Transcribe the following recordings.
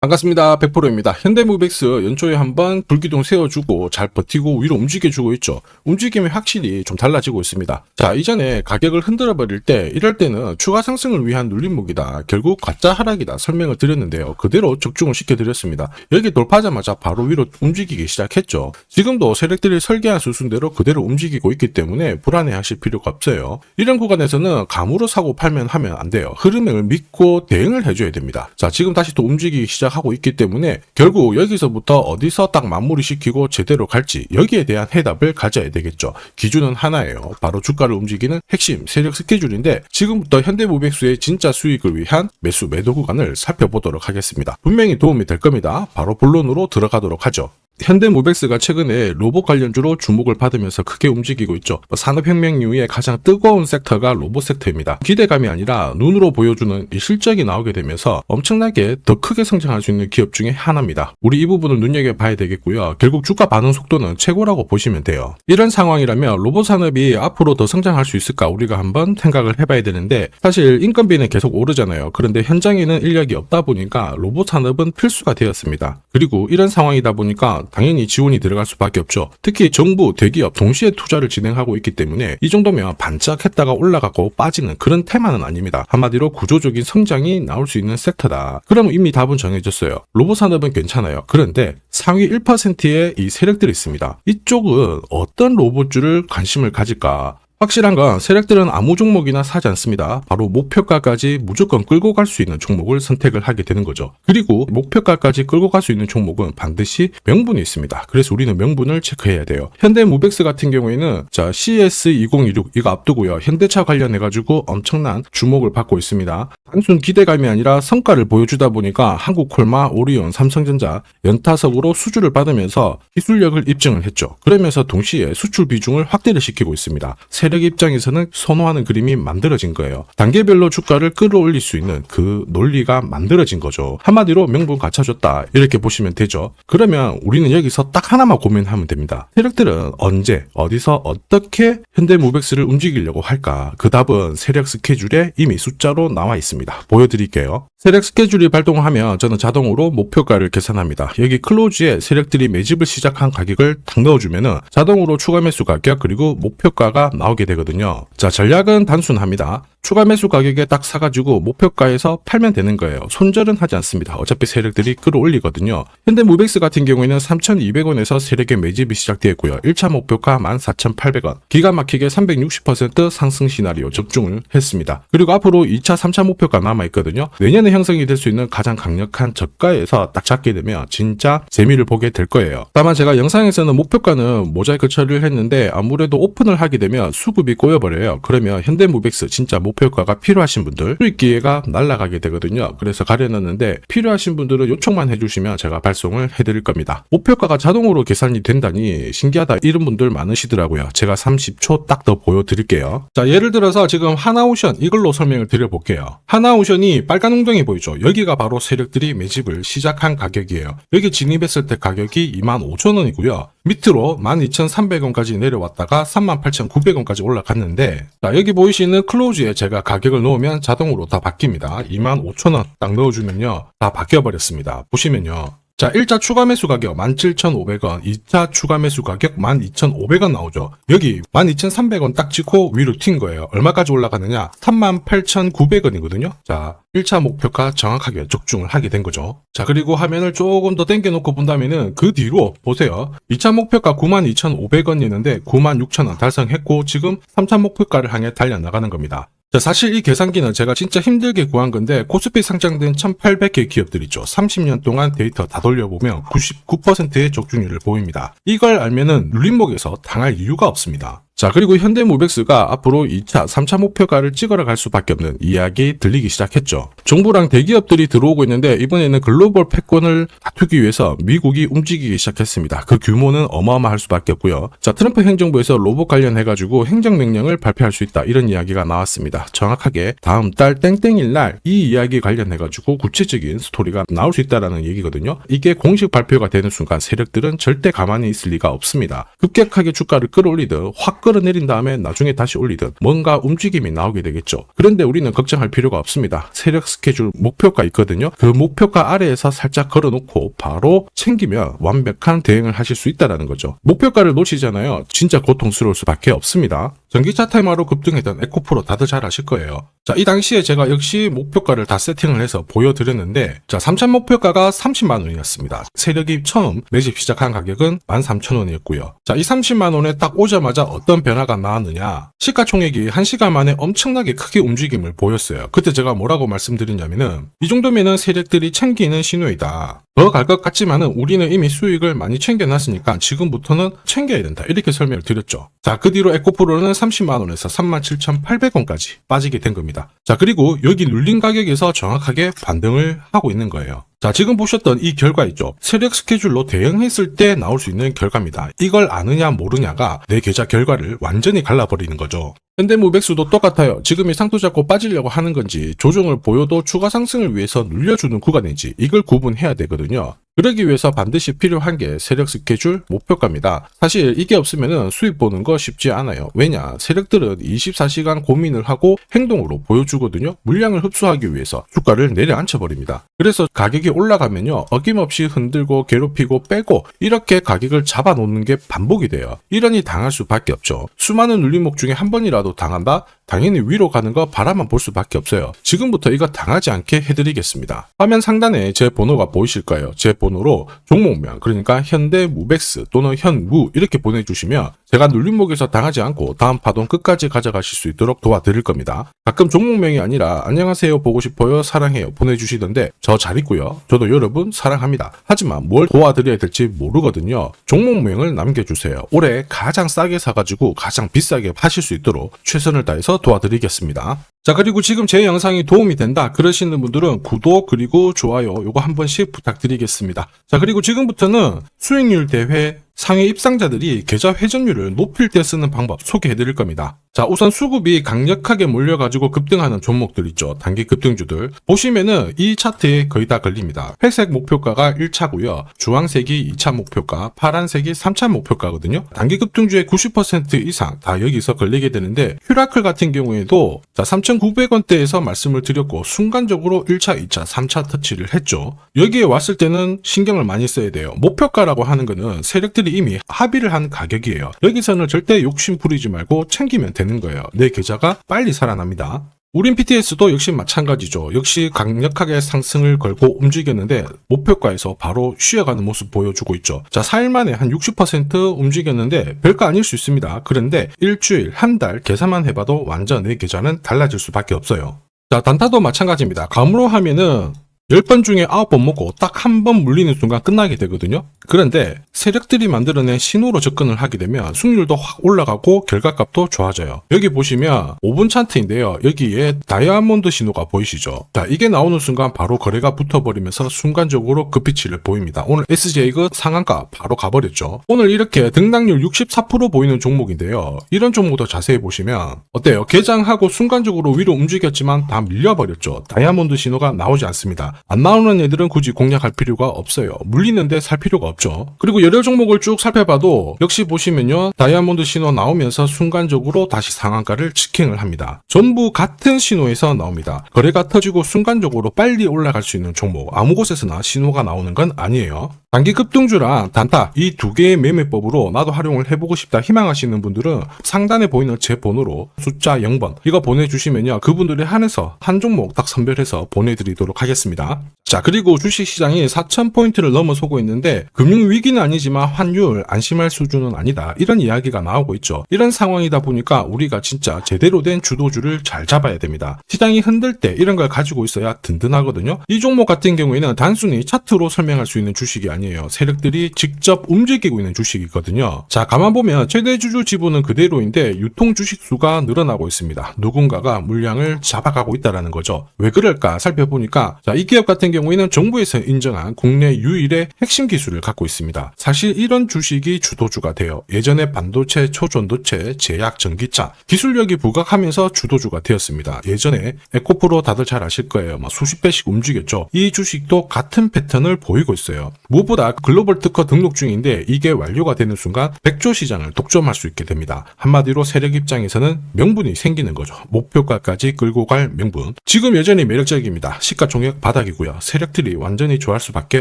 반갑습니다. 100%입니다. 현대모비스 연초에 한번 불기둥 세워주고 잘 버티고 위로 움직여주고 있죠. 움직임이 확실히 좀 달라지고 있습니다. 자, 이전에 가격을 흔들어버릴 때 이럴 때는 추가 상승을 위한 눌림목이다, 결국 가짜 하락이다 설명을 드렸는데요. 그대로 적중을 시켜드렸습니다. 여기 돌파하자마자 바로 위로 움직이기 시작했죠. 지금도 세력들이 설계한 수순대로 그대로 움직이고 있기 때문에 불안해하실 필요가 없어요. 이런 구간에서는 감으로 사고 팔면 하면 안 돼요. 흐름을 믿고 대응을 해줘야 됩니다. 자, 지금 다시 또 움직이기 시작하고 있기 때문에 결국 여기서부터 어디서 딱 마무리시키고 제대로 갈지 여기에 대한 해답을 가져야 되겠죠. 기준은 하나예요. 바로 주가를 움직이는 핵심 세력 스케줄인데 지금부터 현대모비스의 진짜 수익을 위한 매수 매도 구간을 살펴보도록 하겠습니다. 분명히 도움이 될 겁니다. 바로 본론으로 들어가도록 하죠. 현대모비스가 최근에 로봇 관련주로 주목을 받으면서 크게 움직이고 있죠. 산업혁명 이후에 가장 뜨거운 섹터가 로봇 섹터입니다. 기대감이 아니라 눈으로 보여주는 이 실적이 나오게 되면서 엄청나게 더 크게 성장할 수 있는 기업 중에 하나입니다. 우리 이 부분을 눈여겨봐야 되겠고요. 결국 주가 반응 속도는 최고라고 보시면 돼요. 이런 상황이라면 로봇 산업이 앞으로 더 성장할 수 있을까 우리가 한번 생각을 해봐야 되는데, 사실 인건비는 계속 오르잖아요. 그런데 현장에는 인력이 없다 보니까 로봇 산업은 필수가 되었습니다. 그리고 이런 상황이다 보니까 당연히 지원이 들어갈 수밖에 없죠. 특히 정부, 대기업 동시에 투자를 진행하고 있기 때문에 이 정도면 반짝했다가 올라가고 빠지는 그런 테마는 아닙니다. 한마디로 구조적인 성장이 나올 수 있는 섹터다. 그럼 이미 답은 정해졌어요. 로봇 산업은 괜찮아요. 그런데 상위 1%의 이 세력들이 있습니다. 이쪽은 어떤 로봇주를 관심을 가질까? 확실한 건 세력들은 아무 종목이나 사지 않습니다. 바로 목표가까지 무조건 끌고 갈 수 있는 종목을 선택을 하게 되는 거죠. 그리고 목표가까지 끌고 갈 수 있는 종목은 반드시 명분이 있습니다. 그래서 우리는 명분을 체크해야 돼요. 현대모비스 같은 경우에는 자, CS2026 이거 앞두고요. 현대차 관련해가지고 엄청난 주목을 받고 있습니다. 단순 기대감이 아니라 성과를 보여주다 보니까 한국콜마, 오리온, 삼성전자 연타석으로 수주를 받으면서 기술력을 입증을 했죠. 그러면서 동시에 수출 비중을 확대를 시키고 있습니다. 세력 입장에서는 선호하는 그림이 만들어진 거예요. 단계별로 주가를 끌어올릴 수 있는 그 논리가 만들어진 거죠. 한마디로 명분 갖춰줬다 이렇게 보시면 되죠. 그러면 우리는 여기서 딱 하나만 고민하면 됩니다. 세력들은 언제, 어디서, 어떻게 현대모비스를 움직이려고 할까? 그 답은 세력 스케줄에 이미 숫자로 나와 있습니다. 보여드릴게요. 세력 스케줄이 발동하면 저는 자동으로 목표가를 계산합니다. 여기 클로즈에 세력들이 매집을 시작한 가격을 딱 넣어주면은 자동으로 추가 매수 가격 그리고 목표가가 나오게 되거든요. 자, 전략은 단순합니다. 추가 매수 가격에 딱 사가지고 목표가에서 팔면 되는 거예요. 손절은 하지 않습니다. 어차피 세력들이 끌어올리거든요. 현대모비스 같은 경우에는 3,200원에서 세력의 매집이 시작되었고요. 1차 목표가 14,800원. 기가 막히게 360% 상승 시나리오 적중을 했습니다. 그리고 앞으로 2차, 3차 목표가 남아있거든요. 내년에 형성이 될 수 있는 가장 강력한 저가에서 딱 잡게 되면 진짜 재미를 보게 될 거예요. 다만 제가 영상에서는 목표가는 모자이크 처리를 했는데 아무래도 오픈을 하게 되면 수급이 꼬여버려요. 그러면 현대모비스 진짜 목표가가 필요하신 분들 수익 기회가 날아가게 되거든요. 그래서 가려놨는데 필요하신 분들은 요청만 해주시면 제가 발송을 해드릴 겁니다. 목표가가 자동으로 계산이 된다니 신기하다 이런 분들 많으시더라고요. 제가 30초 딱 더 보여드릴게요. 자, 예를 들어서 지금 하나오션 이걸로 설명을 드려볼게요. 하나오션이 빨간 웅덩이 보이죠? 여기가 바로 세력들이 매집을 시작한 가격이에요. 여기 진입했을 때 가격이 25,000원이고요. 밑으로 12,300원까지 내려왔다가 38,900원까지 올라갔는데, 자, 여기 보이시는 클로즈에 제가 가격을 넣으면 자동으로 다 바뀝니다. 25,000원 딱 넣어주면요. 다 바뀌어버렸습니다. 보시면요. 자, 1차 추가 매수 가격 17,500원, 2차 추가 매수 가격 12,500원 나오죠. 여기 12,300원 딱 찍고 위로 튄 거예요. 얼마까지 올라가느냐? 38,900원이거든요. 자, 1차 목표가 정확하게 적중을 하게 된 거죠. 자, 그리고 화면을 조금 더 당겨놓고 본다면은 그 뒤로 보세요. 2차 목표가 92,500원이었는데 96,000원 달성했고 지금 3차 목표가를 향해 달려나가는 겁니다. 자, 사실 이 계산기는 제가 진짜 힘들게 구한 건데 코스피 상장된 1,800개 기업들 있죠. 30년 동안 데이터 다 돌려보면 99%의 적중률을 보입니다. 이걸 알면은 눌림목에서 당할 이유가 없습니다. 자, 그리고 현대모비스가 앞으로 2차, 3차 목표가를 찍어라 갈 수밖에 없는 이야기 들리기 시작했죠. 정부랑 대기업들이 들어오고 있는데 이번에는 글로벌 패권을 다투기 위해서 미국이 움직이기 시작했습니다. 그 규모는 어마어마할 수밖에 없고요. 자, 트럼프 행정부에서 로봇 관련해가지고 행정명령을 발표할 수 있다 이런 이야기가 나왔습니다. 정확하게 다음 달 땡땡일 날 이 이야기 관련해가지고 구체적인 스토리가 나올 수 있다라는 얘기거든요. 이게 공식 발표가 되는 순간 세력들은 절대 가만히 있을 리가 없습니다. 급격하게 주가를 끌어올리듯 확 끌어내린 다음에 나중에 다시 올리든 뭔가 움직임이 나오게 되겠죠. 그런데 우리는 걱정할 필요가 없습니다. 세력 스케줄 목표가 있거든요. 그 목표가 아래에서 살짝 걸어놓고 바로 챙기면 완벽한 대응을 하실 수 있다는 거죠. 목표가를 놓치잖아요. 진짜 고통스러울 수밖에 없습니다. 전기차 테마로 급등했던 에코프로 다들 잘 아실 거예요. 자, 이 당시에 제가 역시 목표가를 다 세팅을 해서 보여드렸는데, 자, 3차 목표가가 30만 원이었습니다. 세력이 처음 매집 시작한 가격은 13,000원이었고요. 자, 이 30만 원에 딱 오자마자 어떤 변화가 나왔느냐? 시가총액이 1시간 만에 엄청나게 크게 움직임을 보였어요. 그때 제가 뭐라고 말씀드렸냐면은, 이 정도면은 세력들이 챙기는 신호이다. 더 갈 것 같지만은 우리는 이미 수익을 많이 챙겨놨으니까 지금부터는 챙겨야 된다. 이렇게 설명을 드렸죠. 자, 그 뒤로 에코프로는 30만 원에서 37,800원까지 빠지게 된 겁니다. 자, 그리고 여기 눌린 가격에서 정확하게 반등을 하고 있는 거예요. 자, 지금 보셨던 이 결과 있죠. 세력 스케줄로 대응했을 때 나올 수 있는 결과입니다. 이걸 아느냐 모르냐가 내 계좌 결과를 완전히 갈라버리는 거죠. 현대무백수도 똑같아요. 지금이 상투 잡고 빠지려고 하는 건지, 조정을 보여도 추가 상승을 위해서 눌려주는 구간인지 이걸 구분해야 되거든요. 그러기 위해서 반드시 필요한 게 세력 스케줄 목표가입니다. 사실 이게 없으면 수익 보는 거 쉽지 않아요. 왜냐? 세력들은 24시간 고민을 하고 행동으로 보여주거든요. 물량을 흡수하기 위해서 주가를 내려앉혀버립니다. 그래서 가격이 올라가면요, 어김없이 흔들고 괴롭히고 빼고 이렇게 가격을 잡아놓는 게 반복이 돼요. 이러니 당할 수밖에 없죠. 수많은 눌림목 중에 한 번이라도 당한다? 당연히 위로 가는 거 바라만 볼 수밖에 없어요. 지금부터 이거 당하지 않게 해드리겠습니다. 화면 상단에 제 번호가 보이실 거예요. 제 번호로 종목명, 그러니까 현대무백스 또는 현무 이렇게 보내주시면 제가 눌림목에서 당하지 않고 다음 파동 끝까지 가져가실 수 있도록 도와드릴 겁니다. 가끔 종목명이 아니라 안녕하세요, 보고 싶어요, 사랑해요 보내주시던데 저 잘 있고요. 저도 여러분 사랑합니다. 하지만 뭘 도와드려야 될지 모르거든요. 종목명을 남겨주세요. 올해 가장 싸게 사가지고 가장 비싸게 파실 수 있도록 최선을 다해서 도와드리겠습니다. 자, 그리고 지금 제 영상이 도움이 된다 그러시는 분들은 구독 그리고 좋아요 요거 한 번씩 부탁드리겠습니다. 자, 그리고 지금부터는 수익률 대회 상위 입상자들이 계좌 회전율을 높일 때 쓰는 방법 소개해 드릴 겁니다. 자, 우선 수급이 강력하게 몰려가지고 급등하는 종목들 있죠. 단기 급등주들. 보시면은 이 차트에 거의 다 걸립니다. 회색 목표가가 1차고요. 주황색이 2차 목표가, 파란색이 3차 목표가거든요. 단기 급등주의 90% 이상 다 여기서 걸리게 되는데, 휴라클 같은 경우에도 자, 3,900원대에서 말씀을 드렸고 순간적으로 1차, 2차, 3차 터치를 했죠. 여기에 왔을 때는 신경을 많이 써야 돼요. 목표가라고 하는 거는 세력들이 이미 합의를 한 가격이에요. 여기서는 절대 욕심 부리지 말고 챙기면 되는 거예요. 내 계좌가 빨리 살아납니다. 우린 PTS도 역시 마찬가지죠. 역시 강력하게 상승을 걸고 움직였는데 목표가에서 바로 쉬어가는 모습 보여주고 있죠. 자, 4일 만에 한 60% 움직였는데 별거 아닐 수 있습니다. 그런데 일주일, 한 달 계산만 해봐도 완전 내 계좌는 달라질 수밖에 없어요. 자, 단타도 마찬가지입니다. 감으로 하면은 10번 중에 9번 먹고 딱 한 번 물리는 순간 끝나게 되거든요. 그런데 세력들이 만들어낸 신호로 접근을 하게 되면 승률도 확 올라가고 결과값도 좋아져요. 여기 보시면 5분 차트인데요. 여기에 다이아몬드 신호가 보이시죠? 자, 이게 나오는 순간 바로 거래가 붙어버리면서 순간적으로 급비치를 보입니다. 오늘 SJ가 상한가 바로 가버렸죠. 오늘 이렇게 등락률 64% 보이는 종목인데요. 이런 종목도 자세히 보시면 어때요? 개장하고 순간적으로 위로 움직였지만 다 밀려버렸죠. 다이아몬드 신호가 나오지 않습니다. 안 나오는 애들은 굳이 공략할 필요가 없어요. 물리는데 살 필요가 없죠. 그리고 여러 종목을 쭉 살펴봐도 역시 보시면요, 다이아몬드 신호 나오면서 순간적으로 다시 상한가를 직행을 합니다. 전부 같은 신호에서 나옵니다. 거래가 터지고 순간적으로 빨리 올라갈 수 있는 종목, 아무 곳에서나 신호가 나오는 건 아니에요. 단기 급등주랑 단타 이 두 개의 매매법으로 나도 활용을 해보고 싶다 희망하시는 분들은 상단에 보이는 제 번호로 숫자 0번 이거 보내주시면요, 그분들에 한해서 한 종목 딱 선별해서 보내드리도록 하겠습니다. 자, 그리고 주식시장이 4,000포인트를 넘어서고 있는데 금융위기는 아니지만 환율 안심할 수준은 아니다, 이런 이야기가 나오고 있죠. 이런 상황이다 보니까 우리가 진짜 제대로 된 주도주를 잘 잡아야 됩니다. 시장이 흔들 때 이런 걸 가지고 있어야 든든하거든요. 이 종목 같은 경우에는 단순히 차트로 설명할 수 있는 주식이 아니에요. 세력들이 직접 움직이고 있는 주식이거든요. 자, 가만 보면 최대 주주 지분은 그대로인데 유통 주식 수가 늘어나고 있습니다. 누군가가 물량을 잡아가고 있다는 거죠. 왜 그럴까 살펴보니까, 자, 이게 기업 같은 경우에는 정부에서 인정한 국내 유일의 핵심 기술을 갖고 있습니다. 사실 이런 주식이 주도주가 돼요. 예전에 반도체, 초전도체, 제약, 전기차 기술력이 부각하면서 주도주가 되었습니다. 예전에 에코프로 다들 잘 아실 거예요. 수십 배씩 움직였죠. 이 주식도 같은 패턴을 보이고 있어요. 무엇보다 글로벌 특허 등록 중인데 이게 완료가 되는 순간 100조 시장을 독점할 수 있게 됩니다. 한마디로 세력 입장에서는 명분이 생기는 거죠. 목표가까지 끌고 갈 명분. 지금 여전히 매력적입니다. 시가총액 바닥이고요. 세력들이 완전히 좋아할 수밖에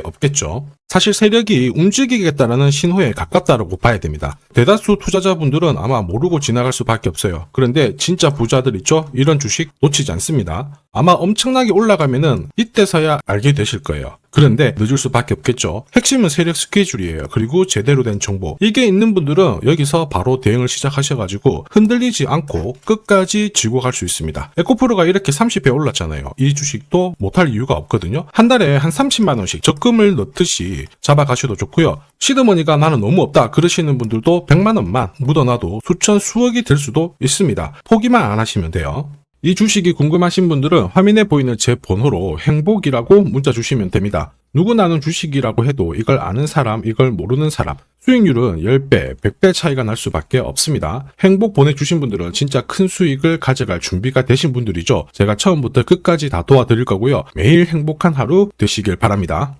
없겠죠. 사실 세력이 움직이겠다라는 신호에 가깝다라고 봐야 됩니다. 대다수 투자자분들은 아마 모르고 지나갈 수밖에 없어요. 그런데 진짜 부자들 있죠? 이런 주식 놓치지 않습니다. 아마 엄청나게 올라가면은 이때서야 알게 되실 거예요. 그런데 늦을 수밖에 없겠죠. 핵심은 세력 스케줄이에요. 그리고 제대로 된 정보. 이게 있는 분들은 여기서 바로 대응을 시작하셔가지고 흔들리지 않고 끝까지 쥐고 갈 수 있습니다. 에코프로가 이렇게 30배 올랐잖아요. 이 주식도 못할 이유가 없거든요. 한 달에 한 30만 원씩 적금을 넣듯이 잡아가셔도 좋고요. 시드머니가 나는 너무 없다 그러시는 분들도 100만 원만 묻어놔도 수천 수억이 될 수도 있습니다. 포기만 안 하시면 돼요. 이 주식이 궁금하신 분들은 화면에 보이는 제 번호로 행복이라고 문자 주시면 됩니다. 누구나 아는 주식이라고 해도 이걸 아는 사람, 이걸 모르는 사람 수익률은 10배, 100배 차이가 날 수밖에 없습니다. 행복 보내주신 분들은 진짜 큰 수익을 가져갈 준비가 되신 분들이죠. 제가 처음부터 끝까지 다 도와드릴 거고요. 매일 행복한 하루 되시길 바랍니다.